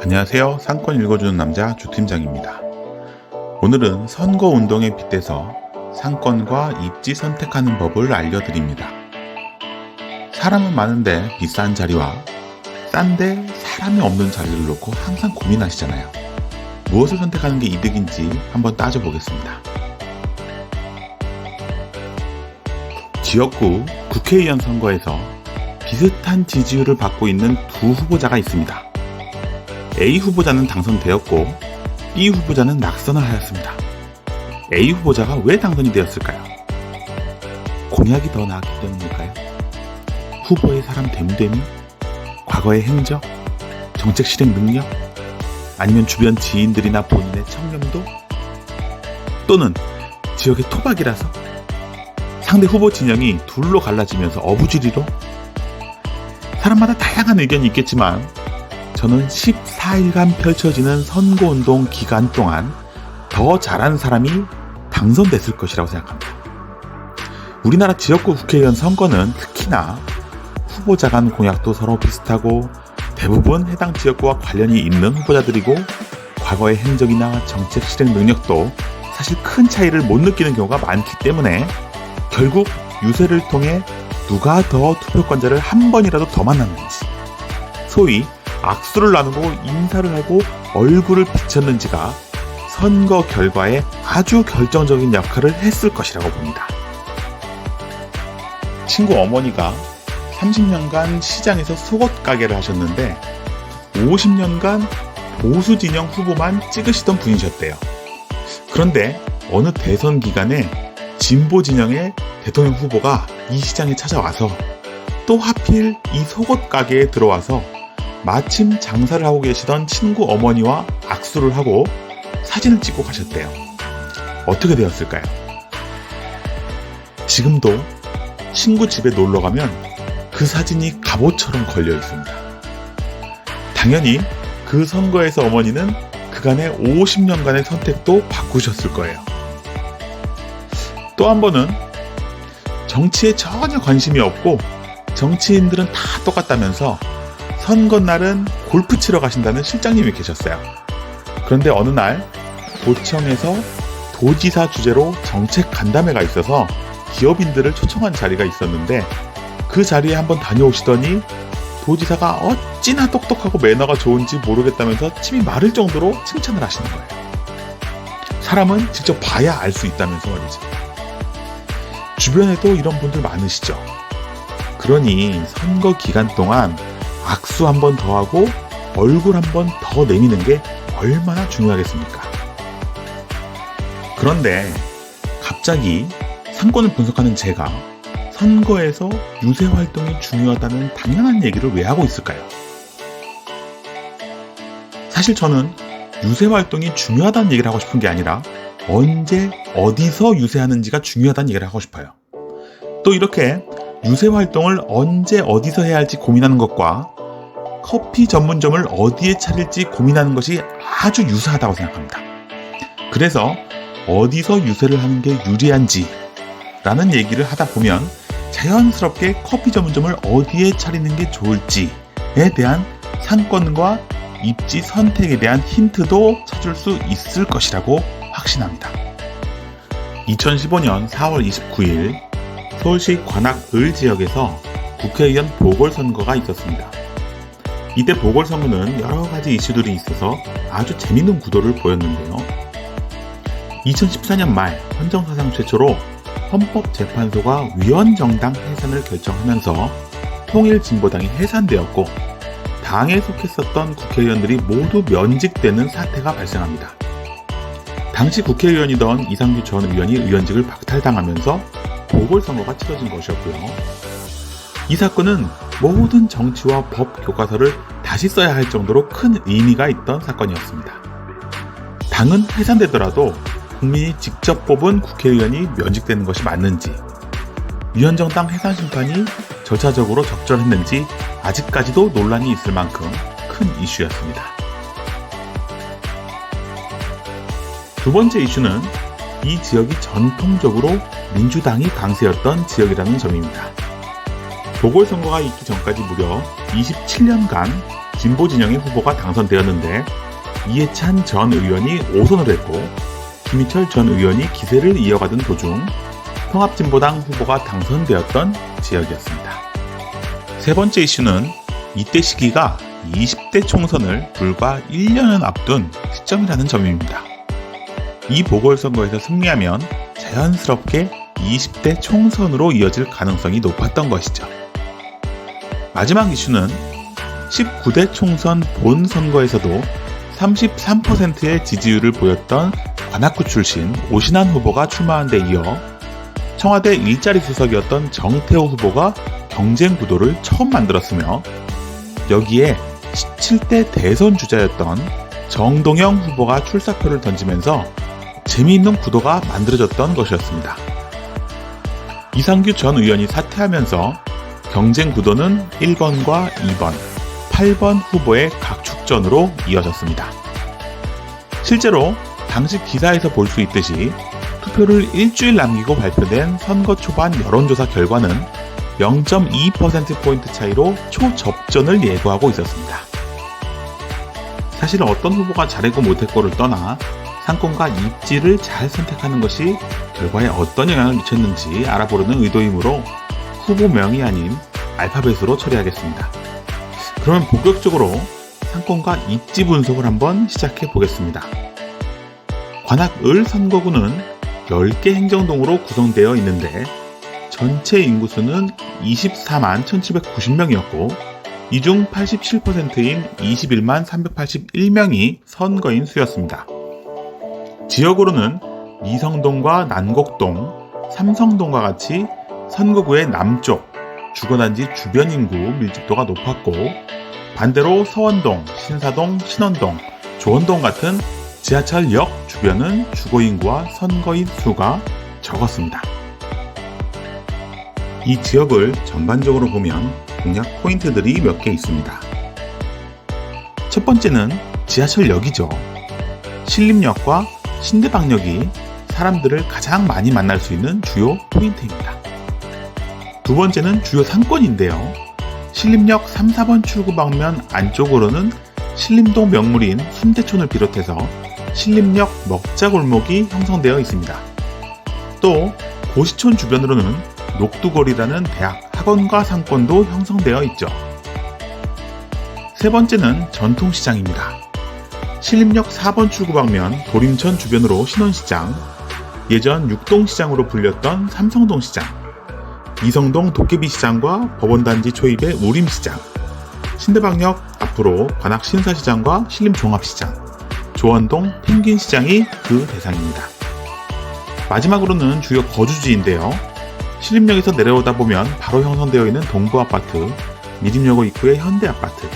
안녕하세요. 상권 읽어주는 남자 주팀장입니다. 오늘은 선거운동에 빗대서 상권과 입지 선택하는 법을 알려드립니다. 사람은 많은데 비싼 자리와 싼데 사람이 없는 자리를 놓고 항상 고민하시잖아요. 무엇을 선택하는 게 이득인지 한번 따져보겠습니다. 지역구 국회의원 선거에서 비슷한 지지율을 받고 있는 두 후보자가 있습니다. A 후보자는 당선되었고 B 후보자는 낙선을 하였습니다. A 후보자가 왜 당선이 되었을까요? 공약이 더 나았기 때문일까요? 후보의 사람 됨됨이? 과거의 행적? 정책 실행 능력? 아니면 주변 지인들이나 본인의 청렴도? 또는 지역의 토박이라서? 상대 후보 진영이 둘로 갈라지면서 어부지리로? 사람마다 다양한 의견이 있겠지만 저는 14일간 펼쳐지는 선거운동 기간 동안 더 잘한 사람이 당선됐을 것이라고 생각합니다. 우리나라 지역구 국회의원 선거는 특히나 후보자 간 공약도 서로 비슷하고 대부분 해당 지역구와 관련이 있는 후보자들이고 과거의 행적이나 정책 실행 능력도 사실 큰 차이를 못 느끼는 경우가 많기 때문에 결국 유세를 통해 누가 더 투표권자를 한 번이라도 더 만났는지, 소위 악수를 나누고 인사를 하고 얼굴을 비쳤는지가 선거 결과에 아주 결정적인 역할을 했을 것이라고 봅니다. 친구 어머니가 30년간 시장에서 속옷 가게를 하셨는데 50년간 보수 진영 후보만 찍으시던 분이셨대요. 그런데 어느 대선 기간에 진보 진영의 대통령 후보가 이 시장에 찾아와서 또 하필 이 속옷 가게에 들어와서 마침 장사를 하고 계시던 친구 어머니와 악수를 하고 사진을 찍고 가셨대요. 어떻게 되었을까요? 지금도 친구 집에 놀러 가면 그 사진이 갑옷처럼 걸려 있습니다. 당연히 그 선거에서 어머니는 그간의 50년간의 선택도 바꾸셨을 거예요. 또 한 번은 정치에 전혀 관심이 없고 정치인들은 다 똑같다면서 선거날은 골프 치러 가신다는 실장님이 계셨어요. 그런데 어느 날 도청에서 도지사 주재로 정책 간담회가 있어서 기업인들을 초청한 자리가 있었는데 그 자리에 한번 다녀오시더니 도지사가 어찌나 똑똑하고 매너가 좋은지 모르겠다면서 침이 마를 정도로 칭찬을 하시는 거예요. 사람은 직접 봐야 알 수 있다면서 말이죠. 주변에도 이런 분들 많으시죠. 그러니 선거 기간 동안 악수 한 번 더 하고 얼굴 한 번 더 내미는 게 얼마나 중요하겠습니까? 그런데 갑자기 상권을 분석하는 제가 선거에서 유세 활동이 중요하다는 당연한 얘기를 왜 하고 있을까요? 사실 저는 유세 활동이 중요하다는 얘기를 하고 싶은 게 아니라 언제 어디서 유세하는지가 중요하다는 얘기를 하고 싶어요. 또 이렇게 유세 활동을 언제 어디서 해야 할지 고민하는 것과 커피 전문점을 어디에 차릴지 고민하는 것이 아주 유사하다고 생각합니다. 그래서 어디서 유세를 하는 게 유리한지 라는 얘기를 하다 보면 자연스럽게 커피 전문점을 어디에 차리는 게 좋을지에 대한 상권과 입지 선택에 대한 힌트도 찾을 수 있을 것이라고 확신합니다. 2015년 4월 29일 서울시 관악을 지역에서 국회의원 보궐선거가 있었습니다. 이때 보궐선거는 여러 가지 이슈들이 있어서 아주 재밌는 구도를 보였는데요. 2014년 말 헌정사상 최초로 헌법재판소가 위원정당 해산을 결정하면서 통일진보당이 해산되었고 당에 속했었던 국회의원들이 모두 면직되는 사태가 발생합니다. 당시 국회의원이던 이상규 전 의원이 의원직을 박탈당하면서 보궐선거가 치러진 것이었고요. 이 사건은 모든 정치와 법 교과서를 다시 써야 할 정도로 큰 의미가 있던 사건이었습니다. 당은 해산되더라도 국민이 직접 뽑은 국회의원이 면직되는 것이 맞는지, 위원정당 해산 심판이 절차적으로 적절했는지 아직까지도 논란이 있을 만큼 큰 이슈였습니다. 두 번째 이슈는 이 지역이 전통적으로 민주당이 강세였던 지역이라는 점입니다. 보궐선거가 있기 전까지 무려 27년간 진보 진영의 후보가 당선되었는데 이해찬 전 의원이 5선을 했고 김희철 전 의원이 기세를 이어가던 도중 통합진보당 후보가 당선되었던 지역이었습니다. 세 번째 이슈는 이때 시기가 20대 총선을 불과 1년은 앞둔 시점이라는 점입니다. 이 보궐선거에서 승리하면 자연스럽게 20대 총선으로 이어질 가능성이 높았던 것이죠. 마지막 이슈는 19대 총선 본선거에서도 33%의 지지율을 보였던 관악구 출신 오신환 후보가 출마한 데 이어 청와대 일자리 수석이었던 정태호 후보가 경쟁 구도를 처음 만들었으며 여기에 17대 대선 주자였던 정동영 후보가 출사표를 던지면서 재미있는 구도가 만들어졌던 것이었습니다. 이상규 전 의원이 사퇴하면서 경쟁 구도는 1번과 2번, 8번 후보의 각축전으로 이어졌습니다. 실제로 당시 기사에서 볼 수 있듯이 투표를 일주일 남기고 발표된 선거 초반 여론조사 결과는 0.2%포인트 차이로 초접전을 예고하고 있었습니다. 사실 어떤 후보가 잘했고 못했고를 떠나 상권과 입지를 잘 선택하는 것이 결과에 어떤 영향을 미쳤는지 알아보려는 의도이므로 후보명이 아닌 알파벳으로 처리하겠습니다. 그러면 본격적으로 상권과 입지 분석을 한번 시작해 보겠습니다. 관악을 선거구는 10개 행정동으로 구성되어 있는데 전체 인구수는 24만 1790명이었고 이 중 87%인 21만 381명이 선거인 수였습니다. 지역으로는 미성동과 난곡동, 삼성동과 같이 선거구의 남쪽, 주거단지 주변 인구 밀집도가 높았고 반대로 서원동, 신사동, 신원동, 조원동 같은 지하철역 주변은 주거인구와 선거인 수가 적었습니다. 이 지역을 전반적으로 보면 공략 포인트들이 몇 개 있습니다. 첫 번째는 지하철역이죠. 신림역과 신대방역이 사람들을 가장 많이 만날 수 있는 주요 포인트입니다. 두 번째는 주요 상권인데요. 신림역 3, 4번 출구 방면 안쪽으로는 신림동 명물인 순대촌을 비롯해서 신림역 먹자골목이 형성되어 있습니다. 또 고시촌 주변으로는 녹두거리라는 대학 학원과 상권도 형성되어 있죠. 세 번째는 전통시장입니다. 신림역 4번 출구 방면 도림천 주변으로 신원시장, 예전 육동시장으로 불렸던 삼성동시장, 이성동 도깨비시장과 법원단지 초입의 우림시장, 신대방역 앞으로 관악신사시장과 신림종합시장, 조원동 펭귄시장이 그 대상입니다. 마지막으로는 주요 거주지인데요. 신림역에서 내려오다 보면 바로 형성되어 있는 동부아파트, 미림여고 입구의 현대아파트,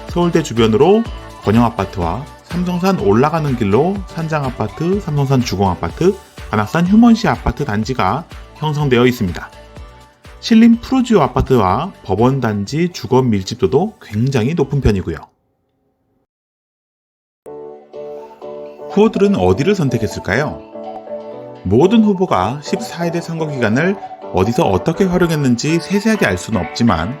서울대 주변으로 권영아파트와 삼성산 올라가는 길로 산장아파트, 삼성산 주공아파트, 관악산 휴먼시 아파트 단지가 형성되어 있습니다. 신림 프로지오 아파트와 법원단지 주거 밀집도도 굉장히 높은 편이고요. 후보들은 어디를 선택했을까요? 모든 후보가 14일의 선거 기간을 어디서 어떻게 활용했는지 세세하게 알 수는 없지만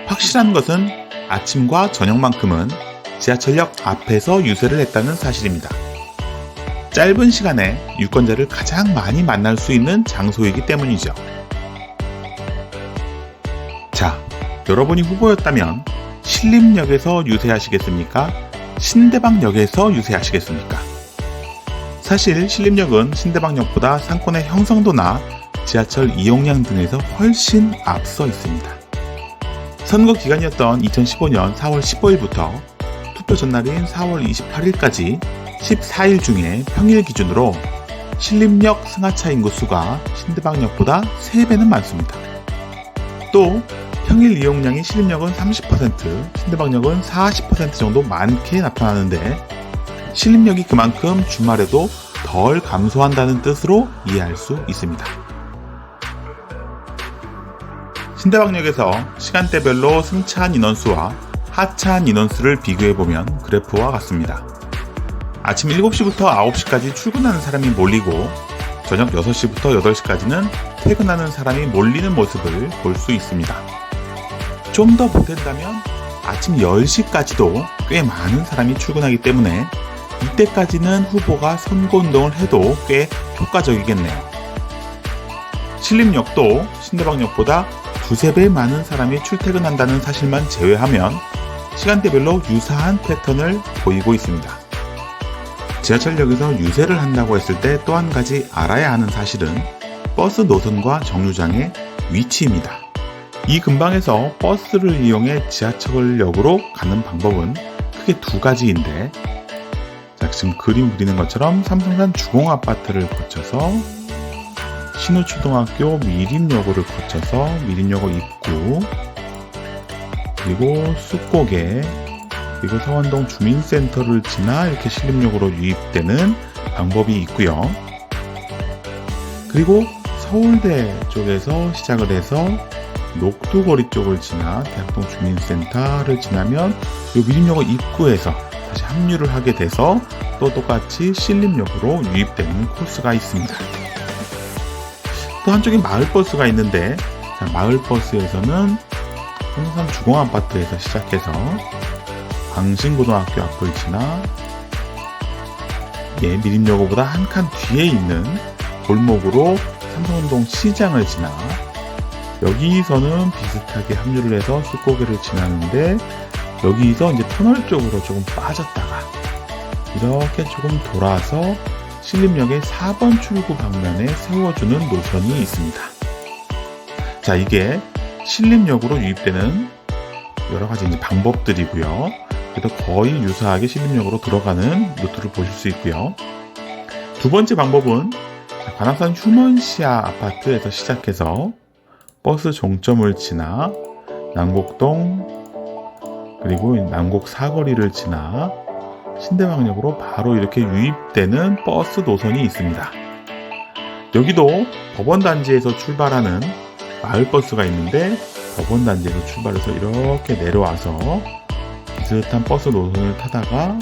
확실한 것은 아침과 저녁만큼은 지하철역 앞에서 유세를 했다는 사실입니다. 짧은 시간에 유권자를 가장 많이 만날 수 있는 장소이기 때문이죠. 자, 여러분이 후보였다면 신림역에서 유세하시겠습니까? 신대방역에서 유세하시겠습니까? 사실 신림역은 신대방역보다 상권의 형성도나 지하철 이용량 등에서 훨씬 앞서 있습니다. 선거 기간이었던 2015년 4월 15일부터 투표 전날인 4월 28일까지 14일 중에 평일 기준으로 신림역 승하차 인구수가 신대방역보다 3배는 많습니다. 또 평일 이용량이 신림역은 30%, 신대방역은 40% 정도 많게 나타나는데 신림역이 그만큼 주말에도 덜 감소한다는 뜻으로 이해할 수 있습니다. 신대방역에서 시간대별로 승차한 인원수와 하차한 인원수를 비교해보면 그래프와 같습니다. 아침 7시부터 9시까지 출근하는 사람이 몰리고 저녁 6시부터 8시까지는 퇴근하는 사람이 몰리는 모습을 볼 수 있습니다. 좀 더 보탠다면 아침 10시까지도 꽤 많은 사람이 출근하기 때문에 이때까지는 후보가 선거운동을 해도 꽤 효과적이겠네요. 신림역도 신대방역보다 두세 배 많은 사람이 출퇴근한다는 사실만 제외하면 시간대별로 유사한 패턴을 보이고 있습니다. 지하철역에서 유세를 한다고 했을 때 또 한 가지 알아야 하는 사실은 버스 노선과 정류장의 위치입니다. 이 근방에서 버스를 이용해 지하철역으로 가는 방법은 크게 두 가지인데, 지금 그림 그리는 것처럼 삼성산 주공아파트를 거쳐서 신우초등학교 미림여고를 거쳐서 미림여고 입구, 그리고 쑥고개, 그리고 서원동 주민센터를 지나 이렇게 신림역으로 유입되는 방법이 있고요. 그리고 서울대 쪽에서 시작을 해서 녹두거리 쪽을 지나 대학동 주민센터를 지나면 이 미림여고 입구에서 다시 합류를 하게 돼서 또 똑같이 신림역으로 유입되는 코스가 있습니다. 또 한쪽에 마을버스가 있는데, 마을버스에서는 삼성산 주공아파트에서 시작해서 광신고등학교 앞을 지나 미림여고보다 한 칸 뒤에 있는 골목으로 삼성동 시장을 지나 여기서는 비슷하게 합류를 해서 쑥고개를 지나는데, 여기서 이제 터널 쪽으로 조금 빠졌다가 이렇게 조금 돌아서 신림역의 4번 출구 방면에 세워주는 노선이 있습니다. 자, 이게 신림역으로 유입되는 여러 가지 이제 방법들이고요. 그래서 거의 유사하게 신림역으로 들어가는 루트를 보실 수 있고요. 두 번째 방법은 관악산 휴먼시아 아파트에서 시작해서 버스 종점을 지나 남곡동 그리고 남곡 사거리를 지나 신대방역으로 바로 이렇게 유입되는 버스 노선이 있습니다. 여기도 법원단지에서 출발하는 마을버스가 있는데, 법원단지에서 출발해서 이렇게 내려와서 비슷한 버스 노선을 타다가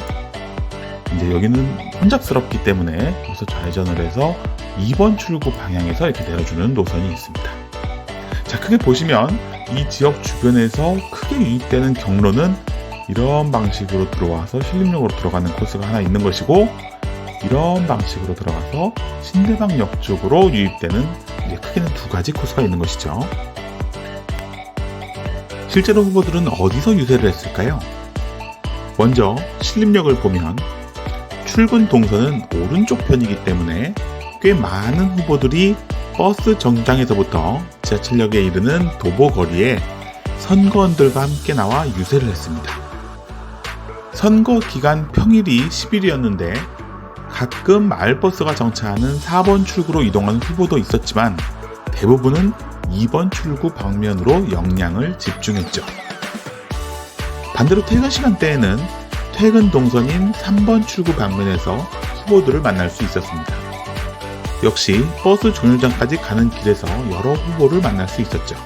이제 여기는 혼잡스럽기 때문에 여기서 좌회전을 해서 2번 출구 방향에서 이렇게 내려주는 노선이 있습니다. 자, 크게 보시면 이 지역 주변에서 크게 유입되는 경로는 이런 방식으로 들어와서 신림역으로 들어가는 코스가 하나 있는 것이고, 이런 방식으로 들어가서 신대방역 쪽으로 유입되는 이제 크게는 두 가지 코스가 있는 것이죠. 실제로 후보들은 어디서 유세를 했을까요? 먼저 신림역을 보면 출근 동선은 오른쪽 편이기 때문에 꽤 많은 후보들이 버스 정류장에서부터 지하철역에 이르는 도보거리에 선거원들과 함께 나와 유세를 했습니다. 선거 기간 평일이 10일이었는데 가끔 마을버스가 정차하는 4번 출구로 이동하는 후보도 있었지만 대부분은 2번 출구 방면으로 역량을 집중했죠. 반대로 퇴근 시간대에는 퇴근 동선인 3번 출구 방면에서 후보들을 만날 수 있었습니다. 역시 버스 정류장까지 가는 길에서 여러 후보를 만날 수 있었죠.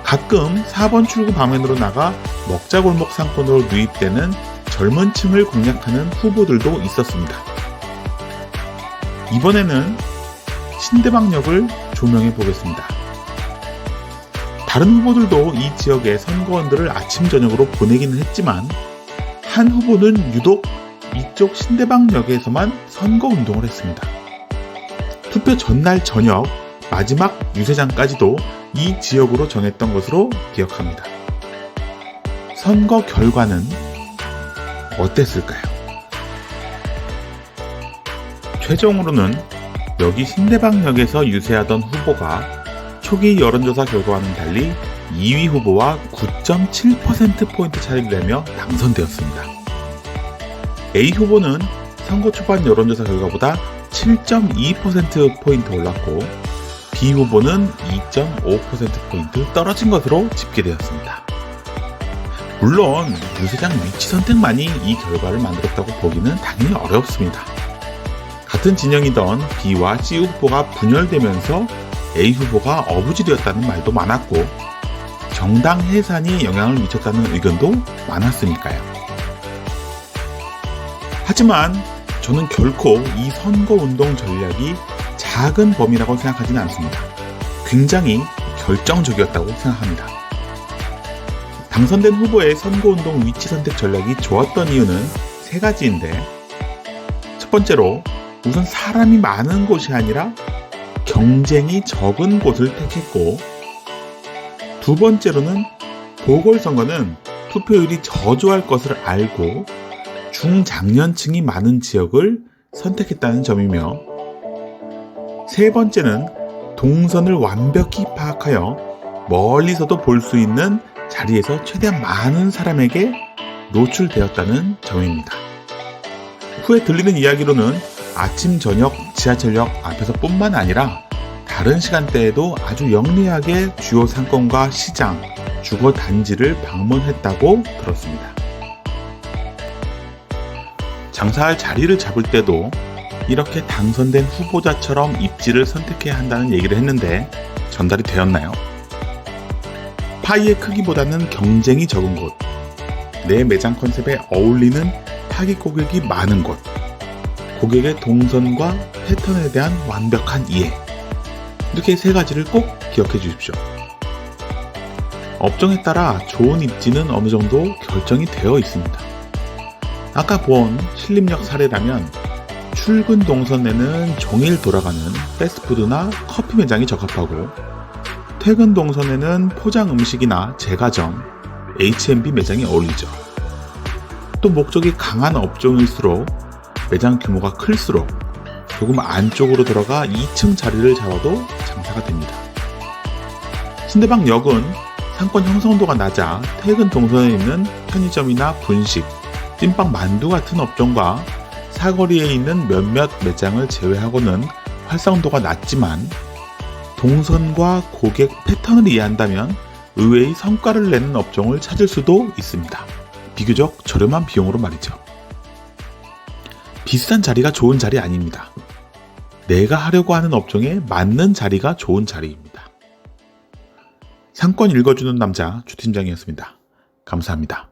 가끔 4번 출구 방면으로 나가 먹자골목 상권으로 유입되는 젊은 층을 공략하는 후보들도 있었습니다. 이번에는 신대방역을 조명해 보겠습니다. 다른 후보들도 이 지역의 선거원들을 아침 저녁으로 보내기는 했지만 한 후보는 유독 이쪽 신대방역에서만 선거운동을 했습니다. 투표 전날 저녁 마지막 유세장까지도 이 지역으로 정했던 것으로 기억합니다. 선거 결과는 어땠을까요? 최종으로는 여기 신대방역에서 유세하던 후보가 초기 여론조사 결과와는 달리 2위 후보와 9.7%포인트 차이를 내며 당선되었습니다. A 후보는 선거 초반 여론조사 결과보다 7.2%포인트 올랐고 B 후보는 2.5%포인트 떨어진 것으로 집계되었습니다. 물론 유세장 위치 선택만이 이 결과를 만들었다고 보기는 당연히 어렵습니다. 같은 진영이던 B와 C 후보가 분열되면서 A 후보가 어부지리였다는 말도 많았고 정당 해산이 영향을 미쳤다는 의견도 많았으니까요. 하지만 저는 결코 이 선거운동 전략이 작은 범위라고 생각하지는 않습니다. 굉장히 결정적이었다고 생각합니다. 당선된 후보의 선거운동 위치 선택 전략이 좋았던 이유는 세 가지인데, 첫 번째로 우선 사람이 많은 곳이 아니라 경쟁이 적은 곳을 택했고, 두 번째로는 보궐선거는 투표율이 저조할 것을 알고 중장년층이 많은 지역을 선택했다는 점이며, 세 번째는 동선을 완벽히 파악하여 멀리서도 볼 수 있는 자리에서 최대한 많은 사람에게 노출되었다는 점입니다. 후에 들리는 이야기로는 아침, 저녁, 지하철역 앞에서 뿐만 아니라 다른 시간대에도 아주 영리하게 주요 상권과 시장, 주거 단지를 방문했다고 들었습니다. 장사할 자리를 잡을 때도 이렇게 당선된 후보자처럼 입지를 선택해야 한다는 얘기를 했는데 전달이 되었나요? 파이의 크기보다는 경쟁이 적은 곳, 내 매장 컨셉에 어울리는 타깃 고객이 많은 곳, 고객의 동선과 패턴에 대한 완벽한 이해, 이렇게 세 가지를 꼭 기억해 주십시오. 업종에 따라 좋은 입지는 어느 정도 결정이 되어 있습니다. 아까 본 신림역 사례라면 출근 동선에는 종일 돌아가는 패스트푸드나 커피 매장이 적합하고, 퇴근 동선에는 포장 음식이나 제과점, H&B 매장이 어울리죠. 또 목적이 강한 업종일수록 매장 규모가 클수록 조금 안쪽으로 들어가 2층 자리를 잡아도 장사가 됩니다. 신대방역은 상권 형성도가 낮아 퇴근 동선에 있는 편의점이나 분식, 찐빵 만두 같은 업종과 사거리에 있는 몇몇 매장을 제외하고는 활성도가 낮지만, 동선과 고객 패턴을 이해한다면 의외의 성과를 내는 업종을 찾을 수도 있습니다. 비교적 저렴한 비용으로 말이죠. 비싼 자리가 좋은 자리 아닙니다. 내가 하려고 하는 업종에 맞는 자리가 좋은 자리입니다. 상권 읽어주는 남자 주 팀장이었습니다. 감사합니다.